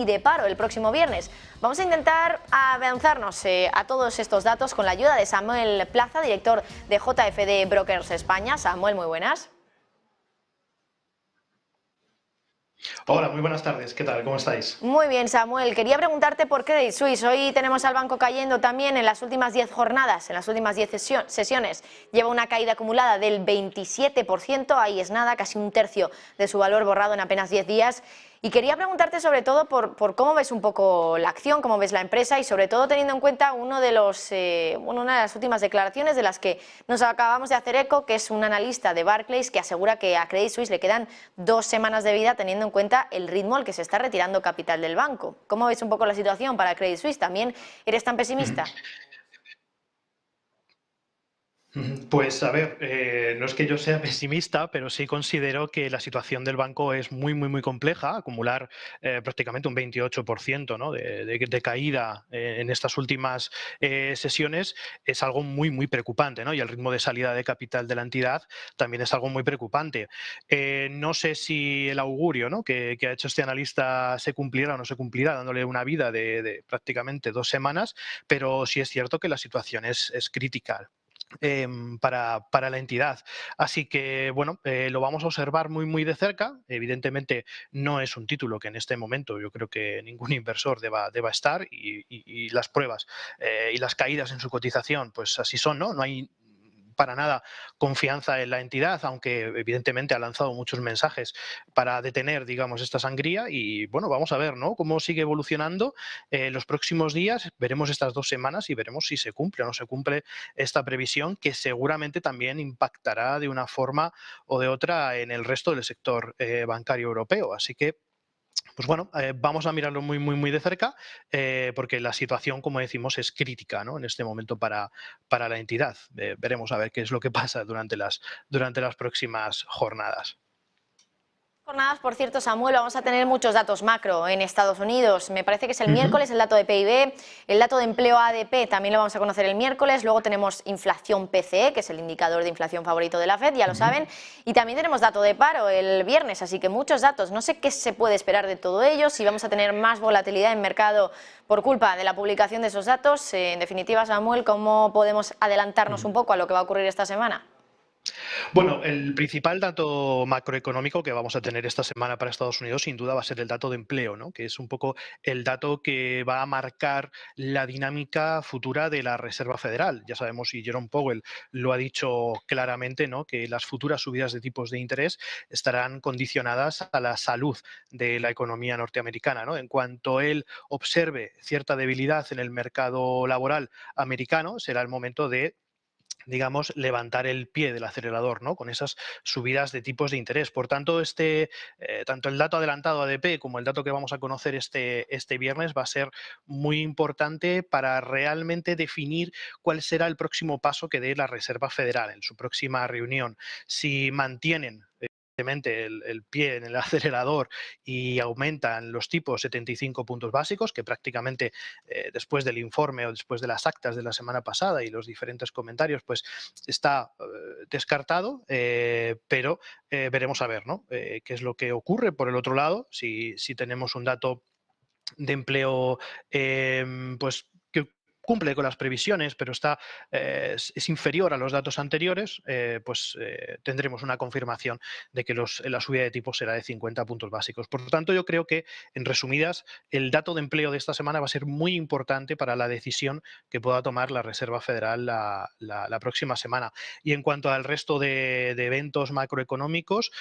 y de paro el próximo viernes. Vamos a intentar avanzarnos a todos estos datos con la ayuda de Samuel Plaza, director de JFD Brokers España. Samuel, muy buenas. Hola, muy buenas tardes. ¿Qué tal? ¿Cómo estáis? Muy bien, Samuel. Quería preguntarte por Credit Suisse. Hoy tenemos al banco cayendo también en las últimas 10 jornadas, en las últimas 10 sesiones. Lleva una caída acumulada del 27%, ahí es nada, casi un tercio de su valor borrado en apenas 10 días. Y quería preguntarte sobre todo por cómo ves un poco la acción, cómo ves la empresa y sobre todo teniendo en cuenta una de las últimas declaraciones de las que nos acabamos de hacer eco, que es un analista de Barclays que asegura que a Credit Suisse le quedan 2 semanas de vida teniendo en cuenta el ritmo al que se está retirando capital del banco. ¿Cómo ves un poco la situación para Credit Suisse? ¿También eres tan pesimista? Pues a ver, no es que yo sea pesimista, pero sí considero que la situación del banco es muy compleja. Acumular prácticamente un 28%, ¿no?, de caída en estas últimas sesiones es algo muy preocupante, ¿no? Y el ritmo de salida de capital de la entidad también es algo muy preocupante. No sé si el augurio, ¿no?, que ha hecho este analista se cumplirá o no se cumplirá, dándole una vida de prácticamente 2 semanas, pero sí es cierto que la situación es crítica para la entidad. Así que, bueno, lo vamos a observar muy de cerca. Evidentemente no es un título que en este momento yo creo que ningún inversor deba estar y las pruebas y las caídas en su cotización, pues así son, ¿no? No hay para nada confianza en la entidad, aunque evidentemente ha lanzado muchos mensajes para detener, digamos, esta sangría. Y bueno, vamos a ver, ¿no?, cómo sigue evolucionando los próximos días. Veremos estas 2 semanas y veremos si se cumple o no se cumple esta previsión, que seguramente también impactará de una forma o de otra en el resto del sector bancario europeo. Así que, pues bueno, vamos a mirarlo muy de cerca, porque la situación, como decimos, es crítica, ¿no?, en este momento para la entidad. Veremos a ver qué es lo que pasa durante las próximas jornadas. Jornadas, por cierto, Samuel, vamos a tener muchos datos macro en Estados Unidos. Me parece que es el miércoles el dato de PIB, el dato de empleo ADP también lo vamos a conocer el miércoles. Luego tenemos inflación PCE, que es el indicador de inflación favorito de la Fed, ya lo saben. Y también tenemos dato de paro el viernes, así que muchos datos. No sé qué se puede esperar de todo ello, si vamos a tener más volatilidad en mercado por culpa de la publicación de esos datos. En definitiva, Samuel, ¿cómo podemos adelantarnos un poco a lo que va a ocurrir esta semana? Bueno, el principal dato macroeconómico que vamos a tener esta semana para Estados Unidos sin duda va a ser el dato de empleo, ¿no?, que es un poco el dato que va a marcar la dinámica futura de la Reserva Federal. Ya sabemos, y Jerome Powell lo ha dicho claramente, ¿no?, que las futuras subidas de tipos de interés estarán condicionadas a la salud de la economía norteamericana, ¿no? En cuanto él observe cierta debilidad en el mercado laboral americano, será el momento de, digamos, levantar el pie del acelerador, ¿no?, con esas subidas de tipos de interés. Por tanto, tanto el dato adelantado ADP como el dato que vamos a conocer este viernes va a ser muy importante para realmente definir cuál será el próximo paso que dé la Reserva Federal en su próxima reunión. Si mantienen el pie en el acelerador y aumentan los tipos 75 puntos básicos, que prácticamente después del informe o después de las actas de la semana pasada y los diferentes comentarios, pues está descartado, pero veremos a ver, ¿no?, qué es lo que ocurre por el otro lado, si tenemos un dato de empleo pues que cumple con las previsiones, pero es inferior a los datos anteriores, pues tendremos una confirmación de que la subida de tipos será de 50 puntos básicos. Por lo tanto, yo creo que, en resumidas, el dato de empleo de esta semana va a ser muy importante para la decisión que pueda tomar la Reserva Federal la próxima semana. Y en cuanto al resto de eventos macroeconómicos,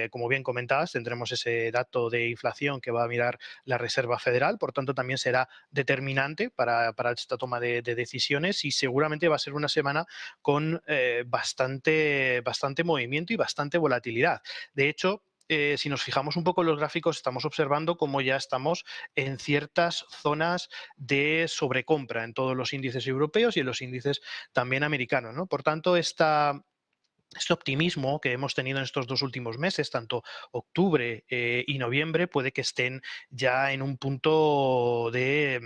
como bien comentabas, tendremos ese dato de inflación que va a mirar la Reserva Federal. Por tanto, también será determinante para esta toma de decisiones, y seguramente va a ser una semana con bastante movimiento y bastante volatilidad. De hecho, si nos fijamos un poco en los gráficos, estamos observando cómo ya estamos en ciertas zonas de sobrecompra en todos los índices europeos y en los índices también americanos, ¿no? Por tanto, este optimismo que hemos tenido en estos 2 últimos meses, tanto octubre y noviembre, puede que estén ya en un punto de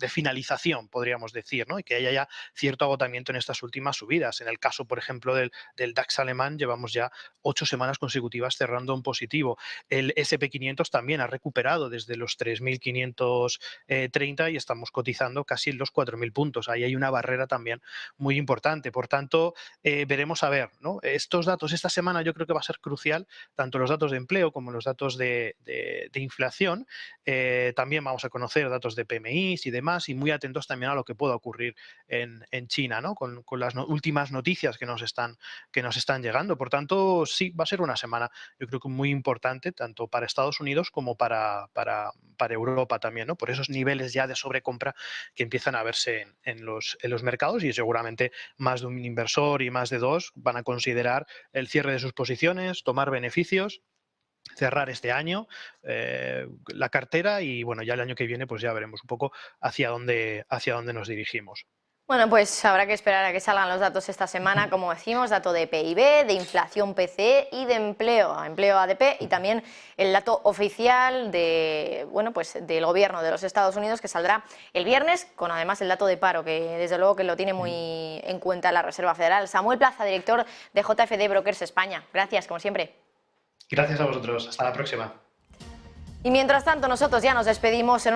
de finalización, podríamos decir, ¿no? Y que haya ya cierto agotamiento en estas últimas subidas. En el caso, por ejemplo, del DAX alemán, llevamos ya 8 semanas consecutivas cerrando en positivo. El SP500 también ha recuperado desde los 3.530 y estamos cotizando casi en los 4.000 puntos. Ahí hay una barrera también muy importante. Por tanto, veremos a ver, ¿no? Estos datos esta semana yo creo que va a ser crucial, tanto los datos de empleo como los datos de inflación. También vamos a conocer datos de PMIs y demás, y muy atentos también a lo que pueda ocurrir en China, ¿no? Con las últimas noticias que nos están llegando. Por tanto, sí, va a ser una semana, yo creo que muy importante, tanto para Estados Unidos como para Europa también, ¿no? Por esos niveles ya de sobrecompra que empiezan a verse en los mercados, y seguramente más de un inversor y más de dos van a considerar el cierre de sus posiciones, tomar beneficios, cerrar este año la cartera, y bueno, ya el año que viene pues ya veremos un poco hacia dónde nos dirigimos. Bueno, pues habrá que esperar a que salgan los datos esta semana, como decimos, dato de PIB, de inflación PCE y de empleo ADP, y también el dato oficial de, bueno, pues del gobierno de los Estados Unidos, que saldrá el viernes, con además el dato de paro, que desde luego que lo tiene muy en cuenta la Reserva Federal. Samuel Plaza, director de JFD Brokers España. Gracias, como siempre. Gracias a vosotros. Hasta la próxima. Y mientras tanto, nosotros ya nos despedimos en